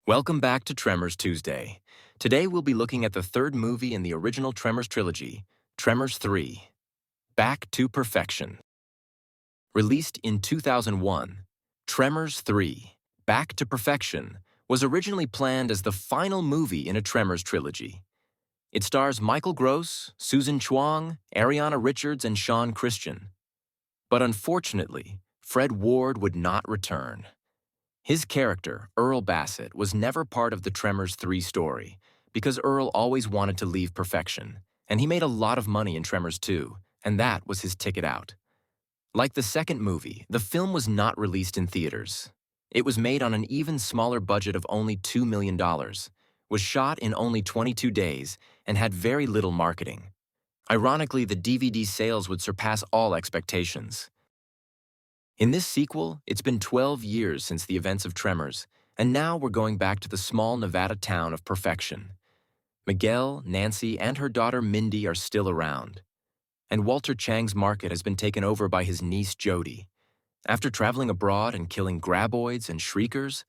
Welcome back to Tremors Tuesday. Today we'll be looking at the third movie in the original Tremors trilogy, Tremors 3, Back to Perfection. Released in 2001, Tremors 3, Back to Perfection was originally planned as the final movie in a Tremors trilogy. It stars Michael Gross, Susan Chuang, Ariana Richards, and Sean Christian. But unfortunately, Fred Ward would not return. His character, Earl Bassett, was never part of the Tremors 3 story because Earl always wanted to leave perfection, and he made a lot of money in Tremors 2, and that was his ticket out. Like the second movie, the film was not released in theaters. It was made on an even smaller budget of only $2 million, was shot in only 22 days, and had very little marketing. Ironically, the DVD sales would surpass all expectations. In this sequel, it's been 12 years since the events of Tremors, and now we're going back to the small Nevada town of Perfection. Miguel, Nancy, and her daughter Mindy are still around. And Walter Chang's market has been taken over by his niece Jody. After traveling abroad and killing Graboids and Shriekers,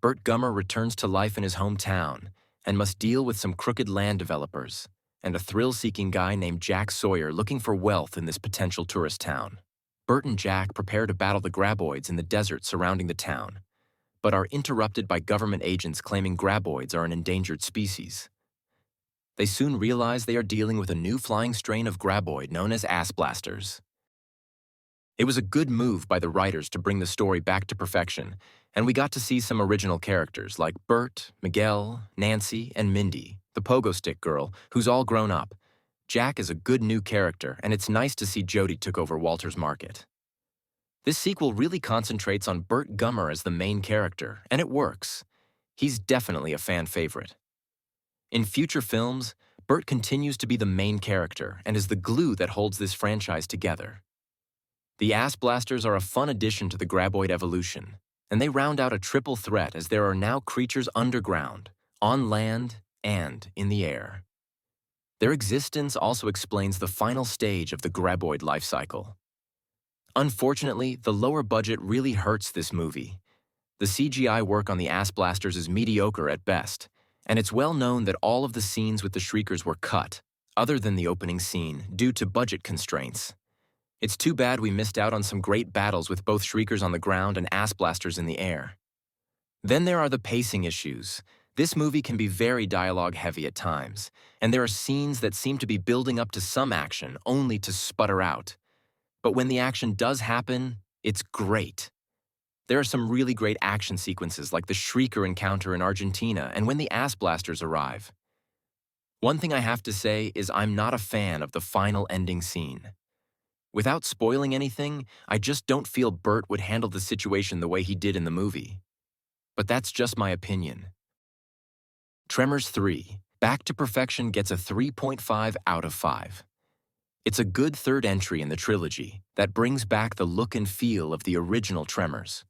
Burt Gummer returns to life in his hometown and must deal with some crooked land developers and a thrill-seeking guy named Jack Sawyer looking for wealth in this potential tourist town. Burt and Jack prepare to battle the Graboids in the desert surrounding the town, but are interrupted by government agents claiming Graboids are an endangered species. They soon realize they are dealing with a new flying strain of Graboid known as ass blasters. It was a good move by the writers to bring the story back to perfection, and we got to see some original characters like Burt, Miguel, Nancy, and Mindy, the pogo stick girl, who's all grown up. Jack is a good new character, and it's nice to see Jody took over Walter's market. This sequel really concentrates on Burt Gummer as the main character, and it works. He's definitely a fan favorite. In future films, Burt continues to be the main character and is the glue that holds this franchise together. The Ass Blasters are a fun addition to the Graboid evolution, and they round out a triple threat as there are now creatures underground, on land, and in the air. Their existence also explains the final stage of the Graboid life cycle. Unfortunately, the lower budget really hurts this movie. The CGI work on the Ass Blasters is mediocre at best, and it's well known that all of the scenes with the Shriekers were cut, other than the opening scene, due to budget constraints. It's too bad we missed out on some great battles with both Shriekers on the ground and Ass Blasters in the air. Then there are the pacing issues. This movie can be very dialogue-heavy at times, and there are scenes that seem to be building up to some action only to sputter out. But when the action does happen, it's great. There are some really great action sequences like the Shrieker encounter in Argentina and when the Ass Blasters arrive. One thing I have to say is I'm not a fan of the final ending scene. Without spoiling anything, I just don't feel Burt would handle the situation the way he did in the movie. But that's just my opinion. Tremors 3, Back to Perfection gets a 3.5 out of 5. It's a good third entry in the trilogy that brings back the look and feel of the original Tremors.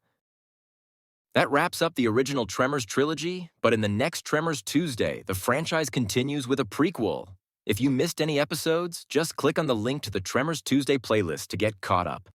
That wraps up the original Tremors trilogy, but in the next Tremors Tuesday, the franchise continues with a prequel. If you missed any episodes, just click on the link to the Tremors Tuesday playlist to get caught up.